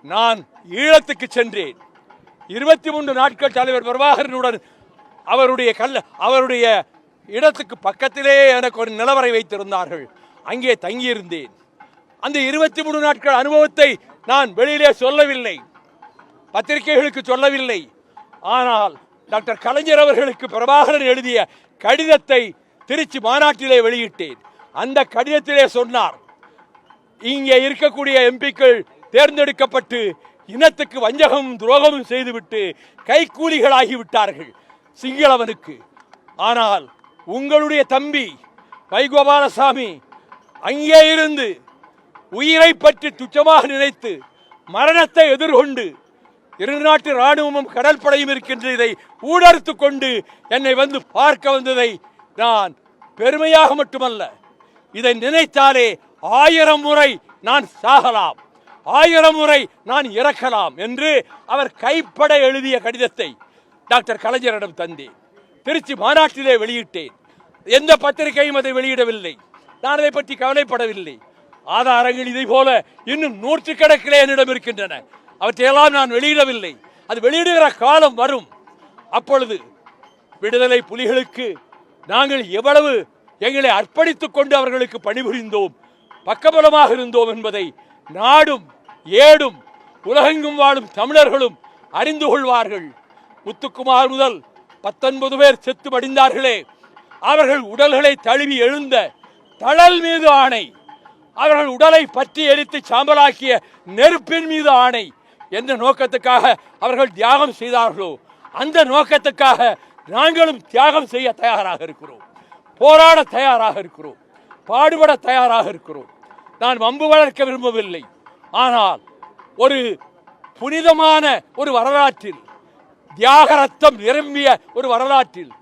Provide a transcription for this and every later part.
நான் ஈழத்துக்கு சென்றேன். 23 நாட்கள் தலைவர் பிரபாகரனுடன் அவருடைய இடத்துக்கு பக்கத்திலே எனக்கு ஒரு நிலவரை வைத்திருந்தார்கள். அங்கே தங்கியிருந்தேன். அந்த 23 நாட்கள் அனுபவத்தை நான் வெளியிலே சொல்லவில்லை, பத்திரிகைகளுக்கு சொல்லவில்லை. ஆனால் டாக்டர் கலைஞர் அவர்களுக்கு பிரபாகரன் எழுதிய கடிதத்தை திருச்சி மாநாட்டிலே வெளியிட்டேன். அந்த கடிதத்திலே சொன்னார், இங்கே இருக்கக்கூடிய எம்பிக்கள் தேர்ந்தெடுக்கப்பட்டு இனத்துக்கு வஞ்சகமும் துரோகமும் செய்துவிட்டு கைக்கூலிகளாகிவிட்டார்கள் சிங்களவனுக்கு. ஆனால் உங்களுடைய தம்பி வைகோபாலசாமி அங்கே இருந்து உயிரை பற்றி துச்சமாக நினைத்து மரணத்தை எதிர்கொண்டு 2 நாட்டு இராணுவமும் கடற்படையும் இருக்கின்ற இதை ஊடறுத்து கொண்டு என்னை வந்து பார்க்க வந்ததை நான் பெருமையாக மட்டுமல்ல, இதை நினைத்தாலே 1000 முறை நான் சாகலாம், 1000 முறை நான் இறக்கலாம் என்று அவர் கைப்பட எழுதிய கடிதத்தை டாக்டர் கலைஞரிடம் தந்தேன். திருச்சி மாநாட்டிலே வெளியிட்டேன். எந்த பத்திரிகையும் அதை வெளியிடவில்லை. நான் அதை பற்றி கவலைப்படவில்லை. ஆதாரங்கள் இதை போல இன்னும் 100 கணக்கிலே என்னிடம் இருக்கின்றன. அவற்றையெல்லாம் நான் வெளியிடவில்லை. அது வெளியிடுகிற காலம் வரும். அப்பொழுது விடுதலை புலிகளுக்கு நாங்கள் எவ்வளவு எங்களை அர்ப்பணித்துக் கொண்டு அவர்களுக்கு பணிபுரிந்தோம், பக்கபலமாக இருந்தோம் என்பதை நாடும் ஏடும் உலகெங்கும் வாழும் தமிழர்களும் அறிந்து கொள்வார்கள். முத்துக்குமார் முதல் 19 பேர் செத்து மடிந்தார்களே, அவர்கள் உடல்களை தழுவி எழுந்த தழல் மீது ஆணை, அவர்கள் உடலை பற்றி எரித்து சாம்பலாக்கிய நெருப்பின் மீது ஆணை, எந்த நோக்கத்துக்காக அவர்கள் தியாகம் செய்தார்களோ அந்த நோக்கத்துக்காக நாங்களும் தியாகம் செய்ய தயாராக இருக்கிறோம், போராட தயாராக இருக்கிறோம், பாடுபட தயாராக இருக்கிறோம். நான் வம்பு வளர்க்க விரும்பவில்லை. ஆனால் ஒரு புனிதமான ஒரு வரலாற்றில், தியாக ரத்தம் நிரம்பிய ஒரு வரலாற்றில்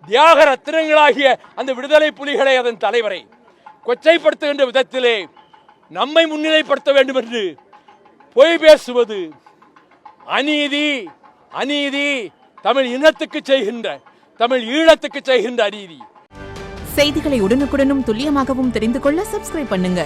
தியாக ரத்தினங்களாகிய அந்த விடுதலை புலிகளை, அதன் தலைவரை கொச்சைப்படுத்துகின்ற விதத்திலே நம்மை முன்னிலைப்படுத்த வேண்டும் என்று பொய் பேசுவது அநீதி. அநீதி தமிழ் இனத்துக்கு செய்கின்ற, தமிழ் ஈழத்துக்கு செய்கின்ற அநீதி. செய்திகளை உடனுக்குடனும் துல்லியமாகவும் தெரிந்து கொள்ள சப்ஸ்கிரைப் பண்ணுங்க.